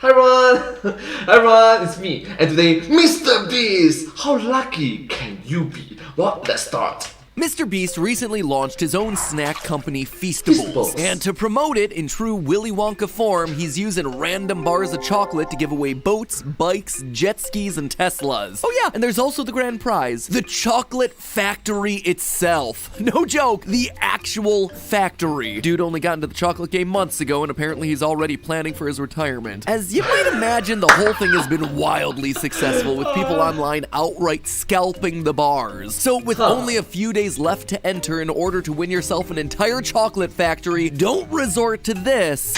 Hi everyone! Hi everyone, it's me, and today, Mr. Beast! How lucky can you be? Well, let's start. Mr. Beast recently launched his own snack company, Feastables. And to promote it in true Willy Wonka form, he's using random bars of chocolate to give away boats, bikes, jet skis, and Teslas. Oh yeah, and there's also the grand prize, the chocolate factory itself. No joke, the actual factory. Dude only got into the chocolate game months ago, and apparently he's already planning for his retirement. As you might imagine, the whole thing has been wildly successful, with people online outright scalping the bars. So with only a few days left to enter in order to win yourself an entire chocolate factory, don't resort to this.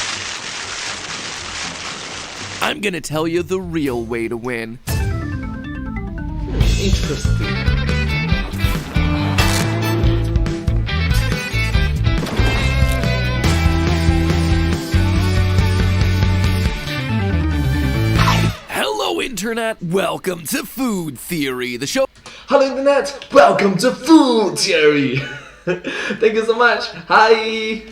I'm gonna tell you the real way to win. Interesting. Hello, Internet. Welcome to Food Theory, the show. Hello Internet, welcome to Food Theory. Thank you so much. Hi.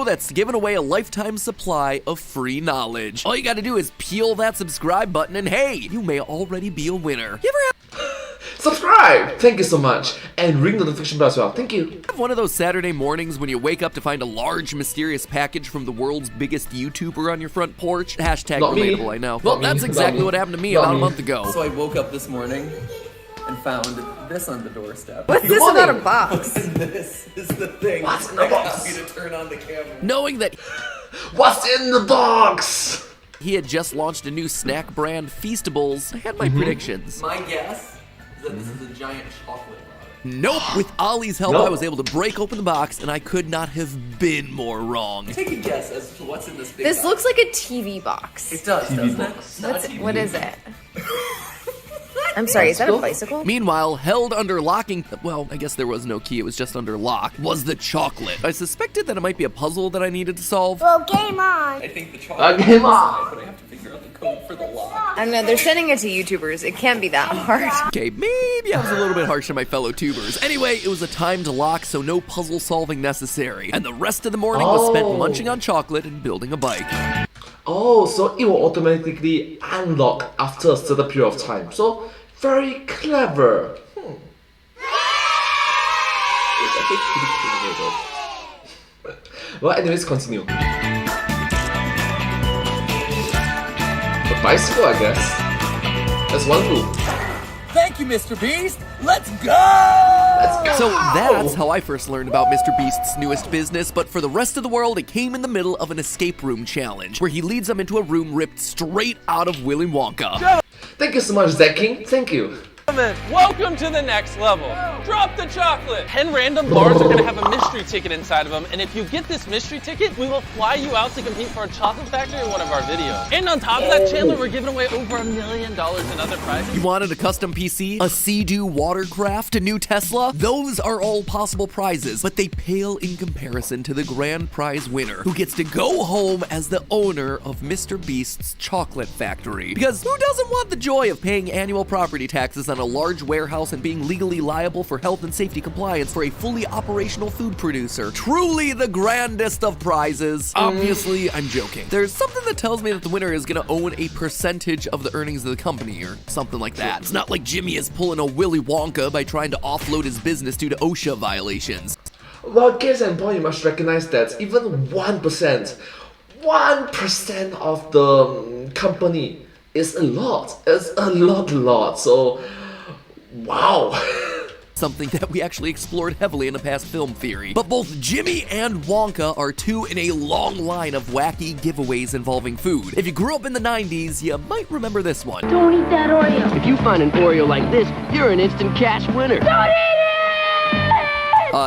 That's giving away a lifetime supply of free knowledge. All you gotta do is peel that subscribe button and hey, you may already be a winner. You ever Subscribe. Thank you so much, and ring the notification bell as well. Thank you. have one of those Saturday mornings when you wake up to find a large mysterious package from the world's biggest YouTuber on your front porch? Hashtag Not me. relatable, I know. Not Well, me. that's Not exactly me. what happened to me Not about a me. month ago. So I woke up this morning and found this on the doorstep. What's this morning. about a box? And this is the thing What's in the that got box? me to turn on the camera. Knowing that What's in the box? he had just launched a new snack brand, Feastables, I had my predictions. My guess is that this is a giant chocolate bar. Nope, with Ollie's help, Nope. I was able to break open the box, and I could not have been more wrong. Take a guess as to what's in this big This box. looks like a TV box. It does, TV doesn't box. it? It's not a TV. What is it? I'm sorry, is that a bicycle? Meanwhile, held under locking, well, I guess there was no key, it was just under lock, was the chocolate. I suspected that it might be a puzzle that I needed to solve. Well, game on. I think the chocolate Game is on. inside, but I have to figure out the code for the lock. I don't know, they're sending it to YouTubers. It can't be that hard. Okay, maybe I was a little bit harsh on my fellow tubers. Anyway, it was a timed lock, so no puzzle solving necessary. And the rest of the morning was spent Oh. munching on chocolate and building a bike. Oh, so it will automatically unlock after a certain period of time. So, very clever. It's actually pretty clever though. Well, anyways, continue. A bicycle, I guess. That's one rule. Thank you, Mr. Beast. Let's go! Let's go! So that's how I first learned about Mr. Beast's newest business, but for the rest of the world, it came in the middle of an escape room challenge, where he leads them into a room ripped straight out of Willy Wonka. Thank you so much, Zach King. Thank you. Welcome to the next level. Drop the chocolate. 10 random bars are gonna have a mystery ticket inside of them, and if you get this mystery ticket, we will fly you out to compete for a chocolate factory in one of our videos. And on top of that, Chandler, we're giving away over $1 million in other prizes. You wanted a custom PC, a Sea-Doo watercraft, a new Tesla? Those are all possible prizes, but they pale in comparison to the grand prize winner, who gets to go home as the owner of Mr. Beast's chocolate factory. Because who doesn't want the joy of paying annual property taxes on a large warehouse and being legally liable for health and safety compliance for a fully operational food producer? Truly the grandest of prizes. Obviously, I'm joking. There's something that tells me that the winner is gonna own a percentage of the earnings of the company or something like that. It's not like Jimmy is pulling a Willy Wonka by trying to offload his business due to OSHA violations. Well, case in point, you must recognize that even 1%, 1% of the company is a lot. It's a lot. So, wow. Something that we actually explored heavily in a past film theory. But both Jimmy and Wonka are two in a long line of wacky giveaways involving food. If you grew up in the 90s, you might remember this one. Don't eat that Oreo. If you find an Oreo like this, you're an instant cash winner. Don't eat it!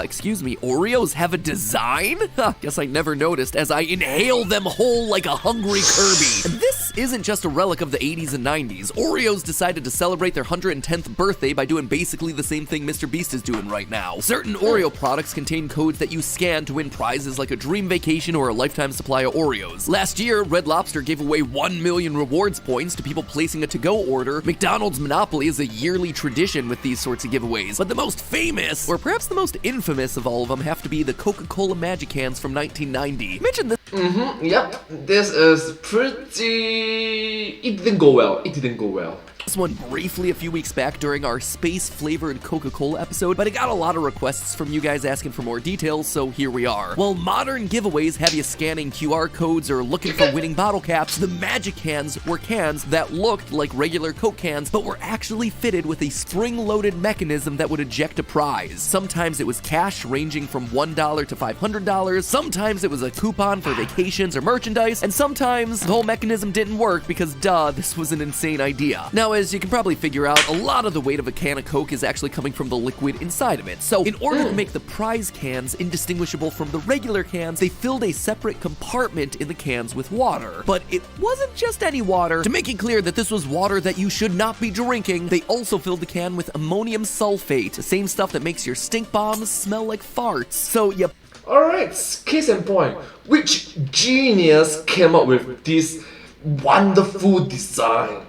Excuse me, Oreos have a design? Guess I never noticed as I inhale them whole like a hungry Kirby. And this isn't just a relic of the 80s and 90s. Oreos decided to celebrate their 110th birthday by doing basically the same thing Mr. Beast is doing right now. Certain Oreo products contain codes that you scan to win prizes like a dream vacation or a lifetime supply of Oreos. Last year, Red Lobster gave away 1 million rewards points to people placing a to-go order. McDonald's Monopoly is a yearly tradition with these sorts of giveaways. But the most famous, or perhaps the most infamous of all of them, have to be the Coca-Cola Magic Cans from 1990. Mention this. Yep, this is pretty... It didn't go well. It didn't go well. This one briefly a few weeks back during our space-flavored Coca-Cola episode, but it got a lot of requests from you guys asking for more details, so here we are. While modern giveaways have you scanning QR codes or looking for winning bottle caps, the magic cans were cans that looked like regular Coke cans, but were actually fitted with a spring-loaded mechanism that would eject a prize. Sometimes it was cash ranging from $1 to $500, sometimes it was a coupon for vacations or merchandise, and sometimes the whole mechanism didn't work because, duh, this was an insane idea. Now, as you can probably figure out, a lot of the weight of a can of Coke is actually coming from the liquid inside of it. So in order to make the prize cans indistinguishable from the regular cans, they filled a separate compartment in the cans with water. But it wasn't just any water. To make it clear that this was water that you should not be drinking, they also filled the can with ammonium sulfate, the same stuff that makes your stink bombs smell like farts. So you... Alright, case in point. Which genius came up with this wonderful design?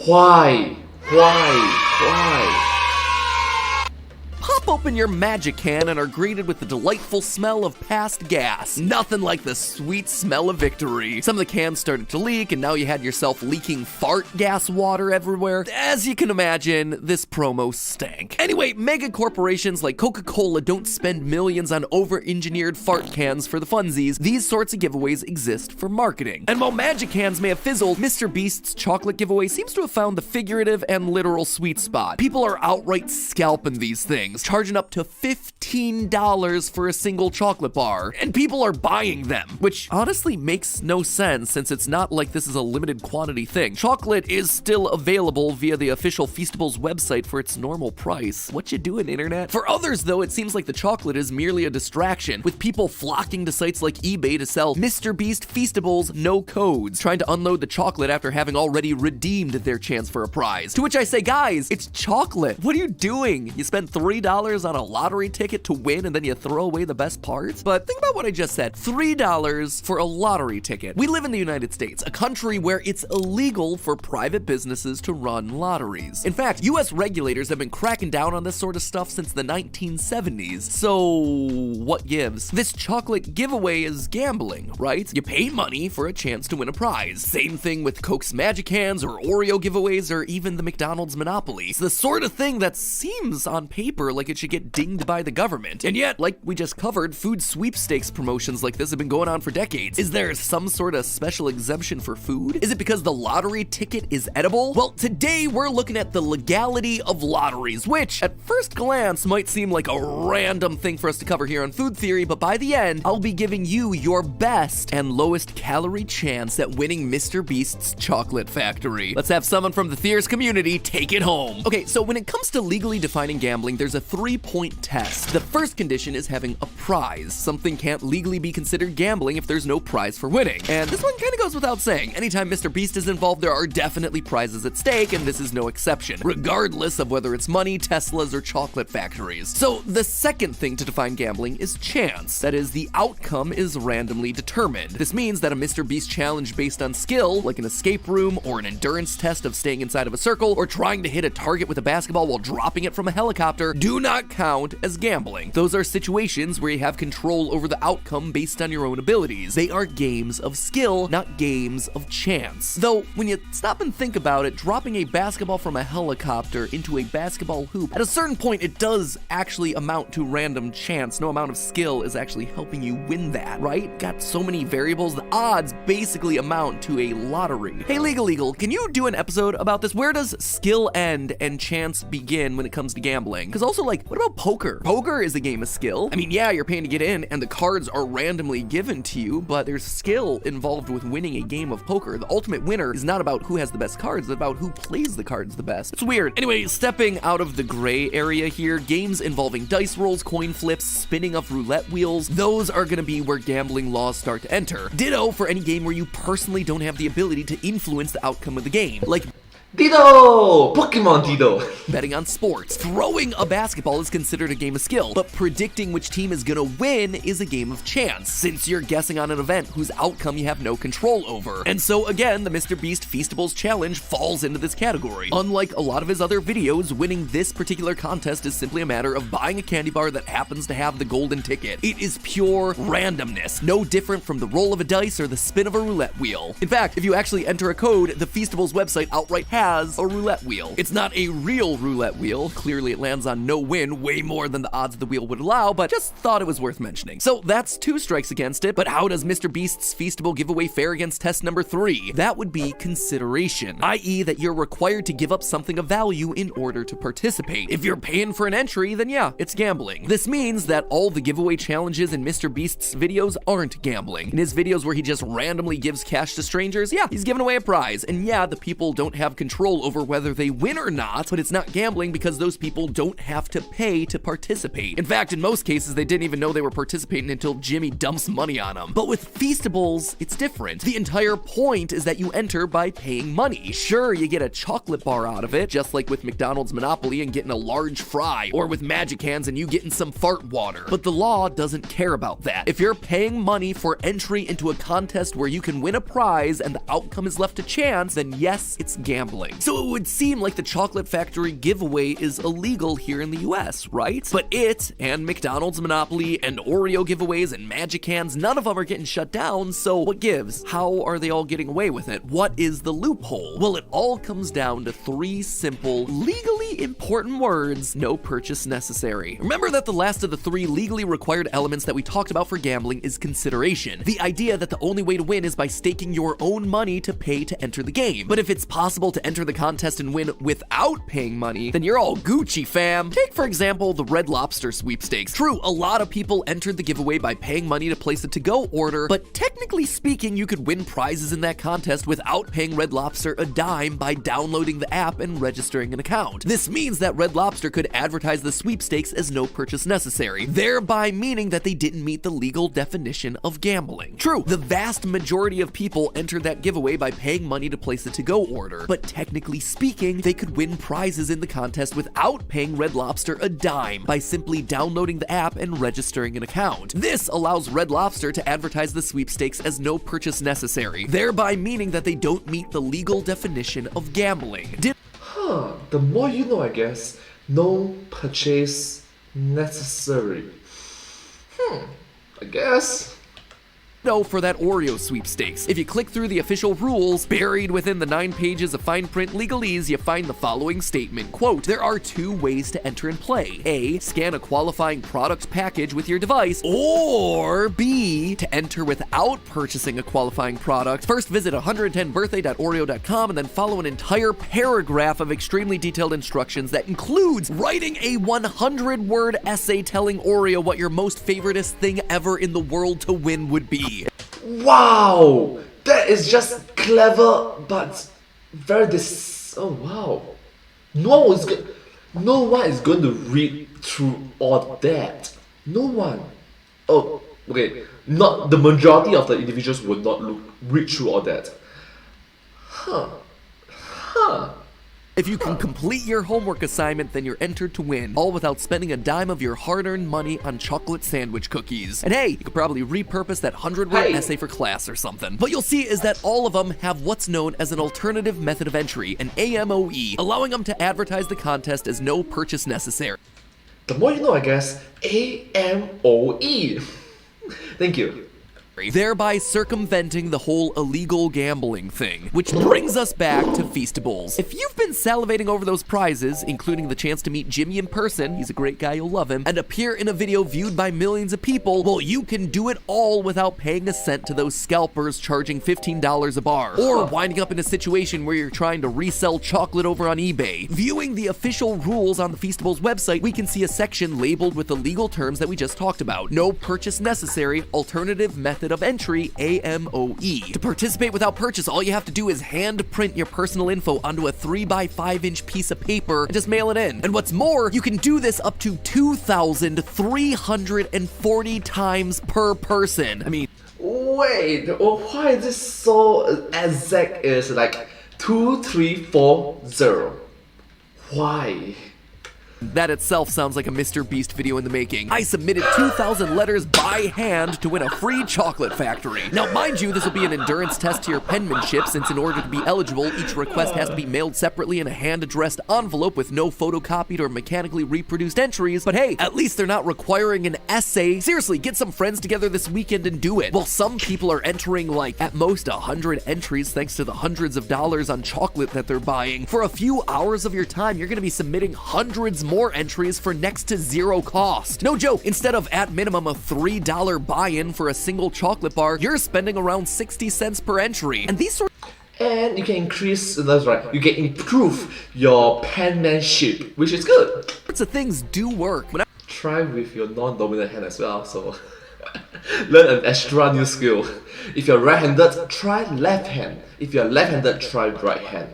Why? Pop open your magic can and are greeted with the delightful smell of past gas. Nothing like the sweet smell of victory. Some of the cans started to leak, and now you had yourself leaking fart gas water everywhere. As you can imagine, this promo stank. Anyway, mega corporations like Coca-Cola don't spend millions on over-engineered fart cans for the funsies. These sorts of giveaways exist for marketing. And while magic cans may have fizzled, MrBeast's chocolate giveaway seems to have found the figurative and literal sweet spot. People are outright scalping these things, charging up to $15 for a single chocolate bar, and people are buying them, which honestly makes no sense since it's not like this is a limited quantity thing. Chocolate is still available via the official Feastables website for its normal price. What you doing, internet? For others, though, it seems like the chocolate is merely a distraction, with people flocking to sites like eBay to sell MrBeast Feastables no codes, trying to unload the chocolate after having already redeemed their chance for a prize. To which I say, guys, it's chocolate. What are you doing? You spend $3 on a lottery ticket to win and then you throw away the best parts? But think about what I just said. $3 for a lottery ticket. We live in the United States, a country where it's illegal for private businesses to run lotteries. In fact, US regulators have been cracking down on this sort of stuff since the 1970s. So what gives? This chocolate giveaway is gambling, right? You pay money for a chance to win a prize. Same thing with Coke's Magic Hands or Oreo giveaways or even the McDonald's Monopoly. It's the sort of thing that seems on paper like it should get dinged by the government. And yet, like we just covered, food sweepstakes promotions like this have been going on for decades. Is there some sort of special exemption for food? Is it because the lottery ticket is edible? Well, today we're looking at the legality of lotteries, which at first glance might seem like a random thing for us to cover here on Food Theory, but by the end, I'll be giving you your best and lowest calorie chance at winning MrBeast's Chocolate Factory. Let's have someone from the Theorist community take it home. Okay, so when it comes to legally defining gambling, there's a 3-point test. The first condition is having a prize. Something can't legally be considered gambling if there's no prize for winning. And this one kind of goes without saying. Anytime MrBeast is involved, there are definitely prizes at stake, and this is no exception, regardless of whether it's money, Teslas, or chocolate factories. So the second thing to define gambling is chance. That is, the outcome is randomly determined. This means that a MrBeast challenge based on skill, like an escape room or an endurance test of staying inside of a circle, or trying to hit a target with a basketball while dropping it from a helicopter, do not count as gambling. Those are situations where you have control over the outcome based on your own abilities. They are games of skill, not games of chance. Though, when you stop and think about it, dropping a basketball from a helicopter into a basketball hoop, at a certain point it does actually amount to random chance. No amount of skill is actually helping you win that, right? Got so many variables, the odds basically amount to a lottery. Hey, Legal, can you do an episode about this? Where does skill end and chance begin when it comes to gambling? Because also, like, what about poker? Poker is a game of skill. I mean, yeah, you're paying to get in and the cards are randomly given to you, but there's skill involved with winning a game of poker. The ultimate winner is not about who has the best cards, it's about who plays the cards the best. It's weird. Anyway, stepping out of the gray area here, games involving dice rolls, coin flips, spinning of roulette wheels, those are gonna be where gambling laws start to enter. Ditto for any game where you personally don't have the ability to influence the outcome of the game. Like, Dido! Pokemon Dido! Betting on sports. Throwing a basketball is considered a game of skill, but predicting which team is gonna win is a game of chance, since you're guessing on an event whose outcome you have no control over. And so again, the MrBeast Feastables challenge falls into this category. Unlike a lot of his other videos, winning this particular contest is simply a matter of buying a candy bar that happens to have the golden ticket. It is pure randomness, no different from the roll of a dice or the spin of a roulette wheel. In fact, if you actually enter a code, the Feastables website outright has a roulette wheel. It's not a real roulette wheel. Clearly it lands on no win, way more than the odds of the wheel would allow, but just thought it was worth mentioning. So that's 2 strikes against it, but how does MrBeast's Feastable giveaway fare against test number 3? That would be consideration, i.e. that you're required to give up something of value in order to participate. If you're paying for an entry, then yeah, it's gambling. This means that all the giveaway challenges in MrBeast's videos aren't gambling. In his videos where he just randomly gives cash to strangers, yeah, he's giving away a prize, and yeah, the people don't have control over whether they win or not, but it's not gambling because those people don't have to pay to participate. In fact, in most cases, they didn't even know they were participating until Jimmy dumps money on them. But with Feastables, it's different. The entire point is that you enter by paying money. Sure, you get a chocolate bar out of it, just like with McDonald's Monopoly and getting a large fry, or with Magic Hands and you getting some fart water. But the law doesn't care about that. If you're paying money for entry into a contest where you can win a prize and the outcome is left to chance, then yes, it's gambling. So it would seem like the Chocolate Factory giveaway is illegal here in the US, right? But it, and McDonald's Monopoly, and Oreo giveaways, and Magic Hands, none of them are getting shut down, so what gives? How are they all getting away with it? What is the loophole? Well, it all comes down to 3 simple, legally important words: no purchase necessary. Remember that the last of the 3 legally required elements that we talked about for gambling is consideration. The idea that the only way to win is by staking your own money to pay to enter the game. But if it's possible to enter the contest and win without paying money, then you're all Gucci, fam. Take, for example, the Red Lobster sweepstakes. True, a lot of people entered the giveaway by paying money to place a to-go order, but technically speaking, you could win prizes in that contest without paying Red Lobster a dime by downloading the app and registering an account. This means that Red Lobster could advertise the sweepstakes as no purchase necessary, thereby meaning that they didn't meet the legal definition of gambling. True, the vast majority of people entered that giveaway by paying money to place a to-go order, but technically speaking, they could win prizes in the contest without paying Red Lobster a dime by simply downloading the app and registering an account. This allows Red Lobster to advertise the sweepstakes as no purchase necessary, thereby meaning that they don't meet the legal definition of gambling. The more you know, I guess. No purchase necessary. I guess. No, for that Oreo sweepstakes. If you click through the official rules, buried within the 9 pages of fine print legalese, you find the following statement, quote, "There are 2 ways to enter and play. A, scan a qualifying product package with your device, or B, to enter without purchasing a qualifying product. First visit 110birthday.oreo.com and then follow an entire paragraph of extremely detailed instructions that includes writing a 100-word essay telling Oreo what your most favoriteest thing ever in the world to win would be." Wow! That is just clever, but very oh wow. No one is going to read through all that. No one. Oh, okay. Not the majority of the individuals would not read through all that. If you can complete your homework assignment, then you're entered to win, all without spending a dime of your hard-earned money on chocolate sandwich cookies. And hey, you could probably repurpose that 100-word essay for class or something. What you'll see is that all of them have what's known as an alternative method of entry, an AMOE, allowing them to advertise the contest as no purchase necessary. The more you know, I guess. AMOE. Thank you. Thereby circumventing the whole illegal gambling thing. Which brings us back to Feastables. If you've been salivating over those prizes, including the chance to meet Jimmy in person, he's a great guy, you'll love him, and appear in a video viewed by millions of people, well, you can do it all without paying a cent to those scalpers charging $15 a bar, or winding up in a situation where you're trying to resell chocolate over on eBay. Viewing the official rules on the Feastables website, we can see a section labeled with the legal terms that we just talked about. No purchase necessary, alternative method of entry, AMOE. To participate without purchase, all you have to do is hand print your personal info onto a 3x5-inch piece of paper and just mail it in. And what's more, you can do this up to 2,340 times per person. I mean, wait, why is this so exact? Is like 2340. Why? That itself sounds like a MrBeast video in the making. I submitted 2,000 letters by hand to win a free chocolate factory. Now, mind you, this will be an endurance test to your penmanship, since in order to be eligible, each request has to be mailed separately in a hand-addressed envelope with no photocopied or mechanically reproduced entries. But hey, at least they're not requiring an essay. Seriously, get some friends together this weekend and do it. Well, some people are entering like at most 100 entries thanks to the hundreds of dollars on chocolate that they're buying. For a few hours of your time, you're gonna be submitting hundreds more entries for next to zero cost. No joke, instead of at minimum a $3 buy-in for a single chocolate bar, you're spending around 60 cents per entry. And these sort And you can increase, that's right, you can improve your penmanship, which is good. of things do work. Try with your non-dominant hand as well, so learn an extra new skill. If you're right-handed, try left hand. If you're left-handed, try right hand.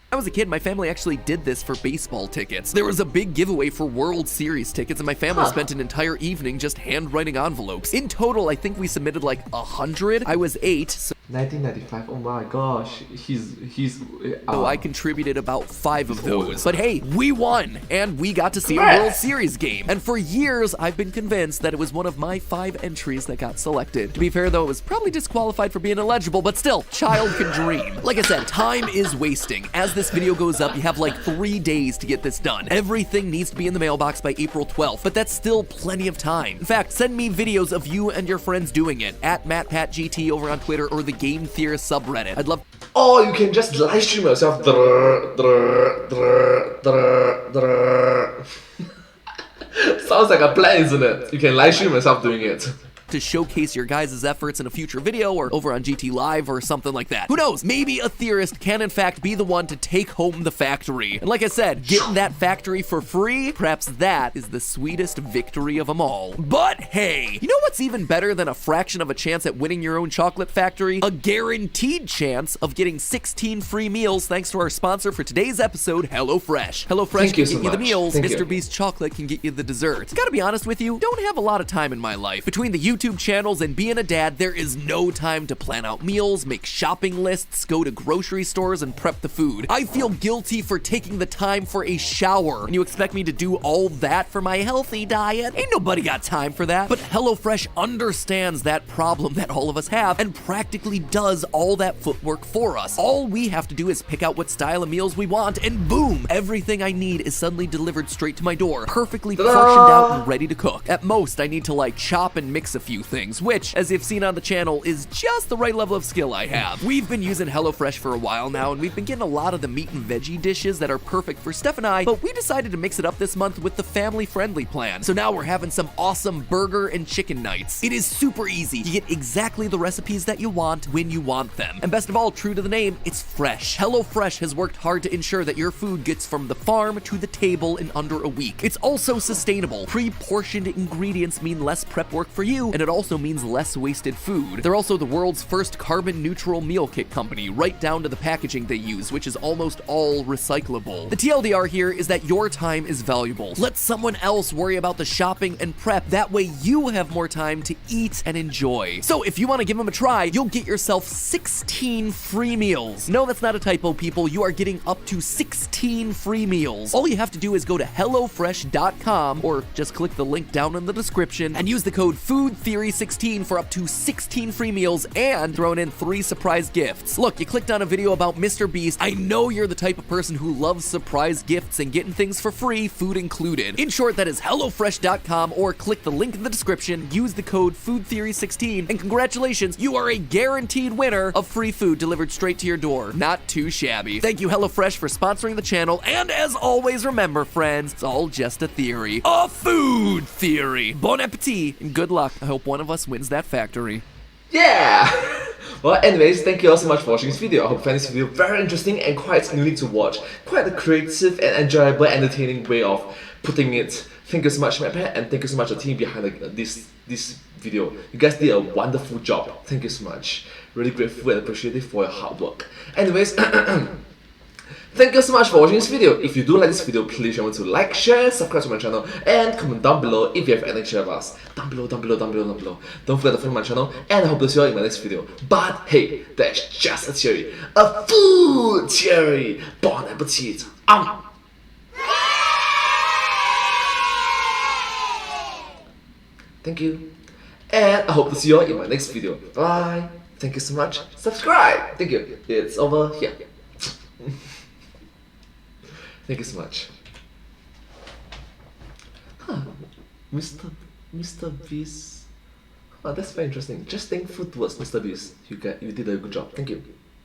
When I was a kid, my family actually did this for baseball tickets. There was a big giveaway for World Series tickets, and my family spent an entire evening just handwriting envelopes. In total, I think we submitted like 100. I was 8, so 1995, oh my gosh, so I contributed about 5 of those. But hey, we won, and we got to see a World Series game. And for years, I've been convinced that it was one of my 5 entries that got selected. To be fair though, it was probably disqualified for being illegible, but still, child can dream. Like I said, time is wasting. As this video goes up, you have like 3 days to get this done. Everything needs to be in the mailbox by April 12th, but that's still plenty of time. In fact, send me videos of you and your friends doing it at MattPatGT over on Twitter or the Game Theorists subreddit. I'd love. Or you can just live stream yourself. Sounds like a plan, isn't it? You can live stream yourself doing it. To showcase your guys' efforts in a future video or over on GT Live or something like that. Who knows? Maybe a theorist can in fact be the one to take home the factory. And like I said, getting that factory for free, perhaps that is the sweetest victory of them all. But hey, you know what's even better than a fraction of a chance at winning your own chocolate factory? A guaranteed chance of getting 16 free meals thanks to our sponsor for today's episode, HelloFresh. HelloFresh can get you the meals, MrBeast's chocolate can get you the desserts. Gotta be honest with you, don't have a lot of time in my life. Between the YouTube channels and being a dad, there is no time to plan out meals, make shopping lists, go to grocery stores, and prep the food. I feel guilty for taking the time for a shower, and you expect me to do all that for my healthy diet? Ain't nobody got time for that. But HelloFresh understands that problem that all of us have and practically does all that footwork for us. All we have to do is pick out what style of meals we want, and boom, everything I need is suddenly delivered straight to my door, perfectly portioned out and ready to cook. At most, I need to like chop and mix a few things, which, as you've seen on the channel, is just the right level of skill I have. We've been using HelloFresh for a while now, and we've been getting a lot of the meat and veggie dishes that are perfect for Steph and I, but we decided to mix it up this month with the family-friendly plan. So now we're having some awesome burger and chicken nights. It is super easy. You get exactly the recipes that you want when you want them. And best of all, true to the name, it's fresh. HelloFresh has worked hard to ensure that your food gets from the farm to the table in under a week. It's also sustainable. Pre-portioned ingredients mean less prep work for you, and it also means less wasted food. They're also the world's first carbon-neutral meal kit company, right down to the packaging they use, which is almost all recyclable. The TLDR here is that your time is valuable. Let someone else worry about the shopping and prep. That way you have more time to eat and enjoy. So if you want to give them a try, you'll get yourself 16 free meals. No, that's not a typo, people. You are getting up to 16 free meals. All you have to do is go to HelloFresh.com or just click the link down in the description and use the code FOODTheory16 for up to 16 free meals and thrown in 3 surprise gifts. Look, you clicked on a video about MrBeast. I know you're the type of person who loves surprise gifts and getting things for free, food included. In short, that is HelloFresh.com or click the link in the description, use the code FOODTheory16, and congratulations, you are a guaranteed winner of free food delivered straight to your door. Not too shabby. Thank you, HelloFresh, for sponsoring the channel, and as always, remember, friends, it's all just a theory. A food theory. Bon appetit, and good luck. I hope one of us wins that factory. Yeah! Well, anyways, thank you all so much for watching this video. I hope you find this video very interesting and quite unique to watch. Quite a creative and enjoyable, entertaining way of putting it. Thank you so much, MattPat, and thank you so much to the team behind this video. You guys did a wonderful job. Thank you so much. Really grateful and appreciative for your hard work. Anyways, Thank you so much for watching this video. If you do like this video, please remember to like, share, subscribe to my channel, and comment down below if you have anything to share with us. Down below. Don't forget to follow my channel, and I hope to see you all in my next video. But hey, that's just a theory. A food theory. Bon appetit. Thank you. And I hope to see you all in my next video. Bye. Thank you so much. Subscribe. Thank you. It's over here. Thank you so much. Huh. MrBeast. Oh, that's very interesting. Just think food towards MrBeast. You did a good job. Thank you.